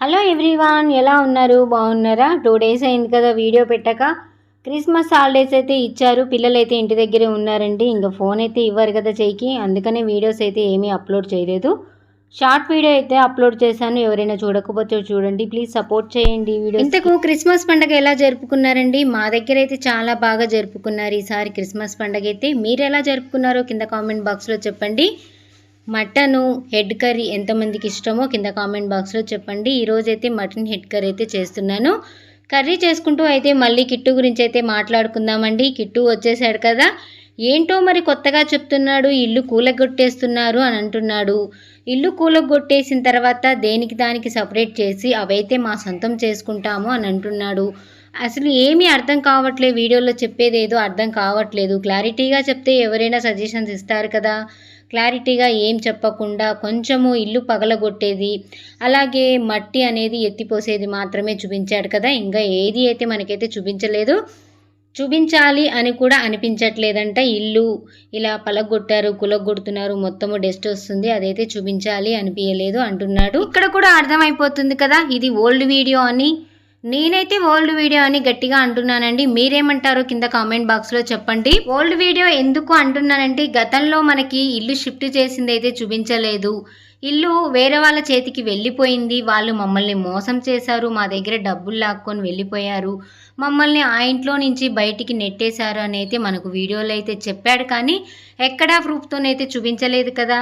Hello everyone, ఎలా ఉన్నారు? బాగున్నారా? 2 డేస్ అయింది కదా వీడియో పెట్టక. క్రిస్మస్ హాలిడేస్ అయితే ఇచ్చారు. పిల్లలైతే ఇంటి దగ్గరే ఉన్నారండి. ఇంకా ఫోన్ అయితే ఇవ్వరు కదా చెయ్యికి. అందుకనే వీడియోస్ అయితే ఏమీ అప్లోడ్ చేయలేదు. షార్ట్ వీడియో అయితే అప్లోడ్ చేశాను. ఎవరైనా చూడకపోతే చూడండి. ప్లీజ్ సపోర్ట్ చేయండి వీడియో. ఇంతకు క్రిస్మస్ పండుగ ఎలా జరుపుకున్నారండి? మా దగ్గర అయితే చాలా బాగా జరుపుకున్నారు ఈసారి క్రిస్మస్ పండుగ అయితే. మీరు ఎలా జరుపుకున్నారో కింద కామెంట్ బాక్స్లో చెప్పండి. మటను హెడ్ కర్రీ ఎంతమందికి ఇష్టమో కింద కామెంట్ బాక్స్లో చెప్పండి. ఈరోజైతే మటన్ హెడ్ కర్రీ అయితే చేస్తున్నాను. కర్రీ చేసుకుంటూ అయితే మళ్ళీ కిట్టు గురించి అయితే మాట్లాడుకుందామండి. కిట్టు వచ్చేసాడు కదా, ఏంటో మరి కొత్తగా చెప్తున్నాడు, ఇల్లు కూలగొట్టేస్తున్నారు అని అంటున్నాడు. ఇల్లు కూలగొట్టేసిన తర్వాత దేనికి దానికి సపరేట్ చేసి అవైతే మా సొంతం చేసుకుంటాము అని అంటున్నాడు. అసలు ఏమీ అర్థం కావట్లేదు, వీడియోలో చెప్పేది ఏదో అర్థం కావట్లేదు. క్లారిటీగా చెప్తే ఎవరైనా సజెషన్స్ ఇస్తారు కదా. క్లారిటీగా ఏం చెప్పకుండా కొంచెము ఇల్లు పగలగొట్టేది, అలాగే మట్టి అనేది ఎత్తిపోసేది మాత్రమే చూపించాడు కదా. ఇంకా ఏది అయితే మనకైతే చూపించలేదు. చూపించాలి అని కూడా అనిపించట్లేదంట. ఇల్లు ఇలా పలగొట్టారు, కులగొడుతున్నారు, మొత్తము డస్ట్ వస్తుంది, అదైతే చూపించాలి అనిపించలేదు అంటున్నాడు. ఇక్కడ కూడా అర్థమైపోతుంది కదా ఇది ఓల్డ్ వీడియో అని. నేనైతే ఓల్డ్ వీడియో అని గట్టిగా అంటున్నానండి. మీరేమంటారో కింద కామెంట్ బాక్స్లో చెప్పండి. ఓల్డ్ వీడియో ఎందుకు అంటున్నానంటే, గతంలో మనకి ఇల్లు షిఫ్ట్ చేసింది అయితే చూపించలేదు. ఇల్లు వేరే వాళ్ళ చేతికి వెళ్ళిపోయింది. వాళ్ళు మమ్మల్ని మోసం చేశారు, మా దగ్గర డబ్బులు లాక్కొని వెళ్ళిపోయారు, మమ్మల్ని ఆ ఇంట్లో నుంచి బయటికి నెట్టేశారు అని అయితే మనకు వీడియోలో అయితే చెప్పాడు. కానీ ఎక్కడా ప్రూఫ్తోనైతే చూపించలేదు కదా.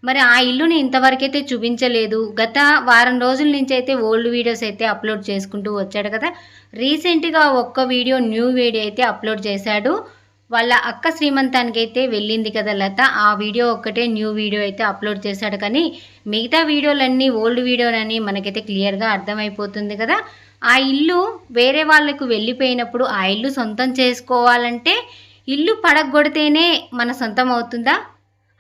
మరి ఆ ఇల్లుని ఇంతవరకైతే చూపించలేదు. గత వారం రోజుల నుంచి అయితే ఓల్డ్ వీడియోస్ అయితే అప్లోడ్ చేసుకుంటూ వచ్చాడు కదా. రీసెంట్గా ఒక్క వీడియో, న్యూ వీడియో అయితే అప్లోడ్ చేశాడు. వాళ్ళ అక్క శ్రీమంతానికి అయితే వెళ్ళింది కదా లత, ఆ వీడియో ఒక్కటే న్యూ వీడియో అయితే అప్లోడ్ చేశాడు. కానీ మిగతా వీడియోలన్నీ ఓల్డ్ వీడియోలని మనకైతే క్లియర్గా అర్థమైపోతుంది కదా. ఆ ఇల్లు వేరే వాళ్ళకు వెళ్ళిపోయినప్పుడు ఆ ఇల్లు సొంతం చేసుకోవాలంటే ఇల్లు పడగొడితేనే మన సొంతం అవుతుందా?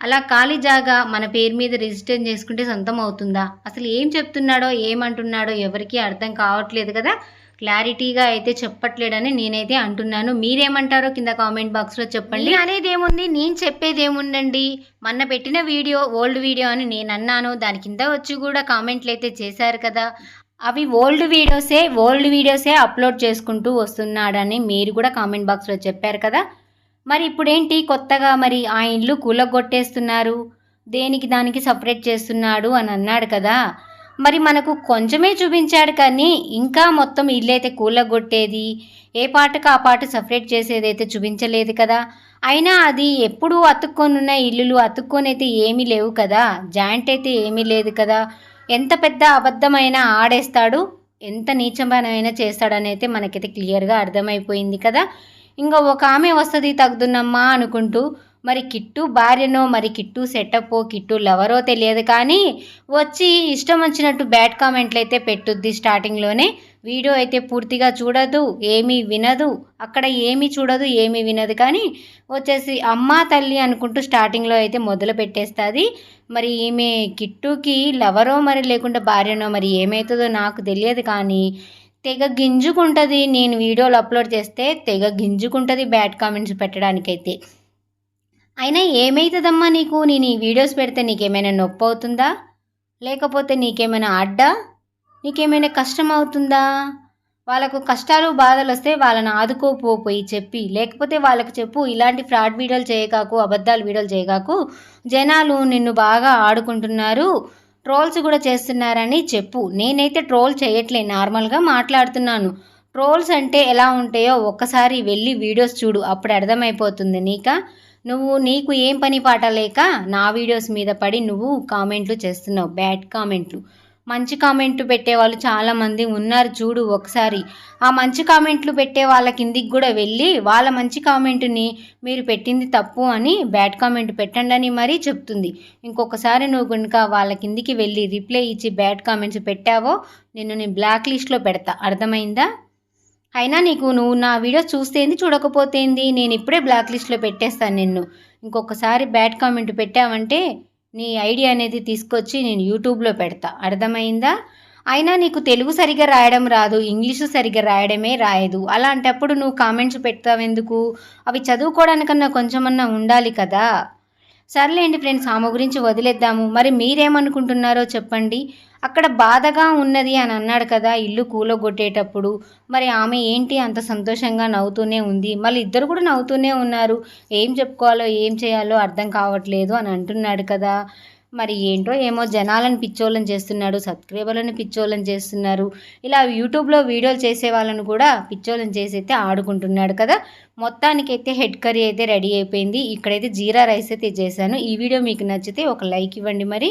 అలా ఖాళీ జాగా మన పేరు మీద రిజిస్టర్ చేసుకుంటే సొంతం అవుతుందా? అసలు ఏం చెప్తున్నాడో ఏమంటున్నాడో ఎవరికీ అర్థం కావట్లేదు కదా. క్లారిటీగా అయితే చెప్పట్లేడని నేనైతే అంటున్నాను. మీరేమంటారో కింద కామెంట్ బాక్స్లో చెప్పండి. అనేది ఏముంది, నేను చెప్పేది ఏముందండి. మొన్న పెట్టిన వీడియో ఓల్డ్ వీడియో అని నేను అన్నాను. దాని కింద వచ్చి కూడా కామెంట్లు అయితే చేశారు కదా. అవి ఓల్డ్ వీడియోసే అప్లోడ్ చేసుకుంటూ వస్తున్నాడని మీరు కూడా కామెంట్ బాక్స్లో చెప్పారు కదా. మరి ఇప్పుడేంటి కొత్తగా మరి ఆ ఇల్లు కూలగొట్టేస్తున్నారు, దేనికి దానికి సపరేట్ చేస్తున్నాడు అని అన్నాడు కదా. మరి మనకు కొంచెమే చూపించాడు కానీ ఇంకా మొత్తం ఇల్లు అయితే కూలగొట్టేది, ఏ పాటకు ఆ పాట సపరేట్ చేసేదైతే చూపించలేదు కదా. అయినా అది ఎప్పుడు అతుక్కొనున్న ఇల్లులు అతుక్కొని అయితే ఏమీ లేవు కదా, జాయింట్ అయితే ఏమీ లేదు కదా. ఎంత పెద్ద అబద్ధమైన ఆడేస్తాడు, ఎంత నీచమైనా చేస్తాడని అయితే మనకైతే క్లియర్గా అర్థమైపోయింది కదా. ఇంకా ఒక ఆమె వస్తుంది తగ్గుతున్నమ్మా అనుకుంటూ, మరి కిట్టు భార్యనో మరి కిట్టు సెటప్పో కిట్టు లవరో తెలియదు కానీ వచ్చి ఇష్టం వచ్చినట్టు బ్యాడ్ కామెంట్లు అయితే పెట్టుద్ది. స్టార్టింగ్లోనే వీడియో అయితే పూర్తిగా చూడదు, ఏమీ వినదు, అక్కడ ఏమీ చూడదు, ఏమీ వినదు, కానీ వచ్చేసి అమ్మ తల్లి అనుకుంటూ స్టార్టింగ్లో అయితే మొదలు పెట్టేస్తుంది. మరి ఈమె కిట్టుకి లవరో మరి లేకుండా భార్యనో మరి ఏమవుతుందో నాకు తెలియదు కానీ తెగ గింజుకుంటుంది. నేను వీడియోలు అప్లోడ్ చేస్తే తెగ గింజుకుంటుంది బ్యాడ్ కామెంట్స్ పెట్టడానికైతే. అయినా ఏమవుతుందమ్మా నీకు, నేను ఈ వీడియోస్ పెడితే నీకేమైనా నొప్పి అవుతుందా, లేకపోతే నీకేమైనా అడ్డా, నీకేమైనా కష్టం అవుతుందా? వాళ్ళకు కష్టాలు బాధలు వస్తే వాళ్ళని ఆదుకోపోయి చెప్పి, లేకపోతే వాళ్ళకి చెప్పు ఇలాంటి ఫ్రాడ్ వీడియోలు చేయకాకు, అబద్ధాలు వీడియోలు చేయకాకు, జనాలు నిన్ను బాగా ఆడుకుంటున్నారు, ట్రోల్స్ కూడా చేస్తున్నారని చెప్పు. నేనైతే ట్రోల్ చేయట్లే, నార్మల్గా మాట్లాడుతున్నాను. ట్రోల్స్ అంటే ఎలా ఉంటాయో ఒక్కసారి వెళ్ళి వీడియోస్ చూడు, అప్పుడు అర్థమైపోతుంది నీకు ఏం పని పాట లేక నా వీడియోస్ మీద పడి నువ్వు కామెంట్లు చేస్తున్నావు, బ్యాడ్ కామెంట్లు. మంచి కామెంట్లు పెట్టేవాళ్ళు చాలామంది ఉన్నారు చూడు ఒకసారి. ఆ మంచి కామెంట్లు పెట్టే వాళ్ళ కిందికి కూడా వెళ్ళి వాళ్ళ మంచి కామెంటుని మీరు పెట్టింది తప్పు అని బ్యాడ్ కామెంట్ పెట్టండి అని మరీ చెప్తుంది. ఇంకొకసారి నువ్వు కనుక వాళ్ళ కిందికి వెళ్ళి రిప్లై ఇచ్చి బ్యాడ్ కామెంట్స్ పెట్టావో నేను బ్లాక్ లిస్ట్లో పెడతా, అర్థమైందా? అయినా నువ్వు నా వీడియో చూస్తేంది చూడకపోతేంది, నేను ఇప్పుడే బ్లాక్ లిస్ట్లో పెట్టేస్తాను నిన్ను. ఇంకొకసారి బ్యాడ్ కామెంట్ పెట్టావంటే నీ ఐడియా అనేది తీసుకొచ్చి నేను యూట్యూబ్లో పెడతా, అర్థమైందా? అయినా నీకు తెలుగు సరిగ్గా రాయడం రాదు, ఇంగ్లీషు సరిగ్గా రాయడమే రాయదు. అలాంటప్పుడు నువ్వు కామెంట్స్ పెడతావెందుకు? అవి చదువుకోవడానికన్నా కొంచెమన్నా ఉండాలి కదా. సర్లేండి ఫ్రెండ్స్, ఆమె గురించి వదిలేద్దాము. మరి మీరేమనుకుంటున్నారో చెప్పండి. అక్కడ బాధగా ఉన్నది అని అన్నాడు కదా ఇల్లు కూలగొట్టేటప్పుడు. మరి ఆమె ఏంటి అంత సంతోషంగా నవ్వుతూనే ఉంది. మళ్ళీ ఇద్దరు కూడా నవ్వుతూనే ఉన్నారు. ఏం చెప్పుకోవాలో ఏం చేయాలో అర్థం కావట్లేదు అని అంటున్నాడు కదా. మరి ఏంటో ఏమో, జనాలను పిచ్చోళ్ళని చేస్తున్నాడు, సబ్స్క్రైబర్లను పిచ్చోళ్ళని చేస్తున్నారు. ఇలా యూట్యూబ్లో వీడియోలు చేసే వాళ్ళను కూడా పిచ్చోళ్ళని చేసి అయితే ఆడుకుంటున్నాడు కదా. మొత్తానికైతే హెడ్ కర్రీ అయితే రెడీ అయిపోయింది. ఇక్కడైతే జీరా రైస్ అయితే చేశాను. ఈ వీడియో మీకు నచ్చితే ఒక లైక్ ఇవ్వండి మరి.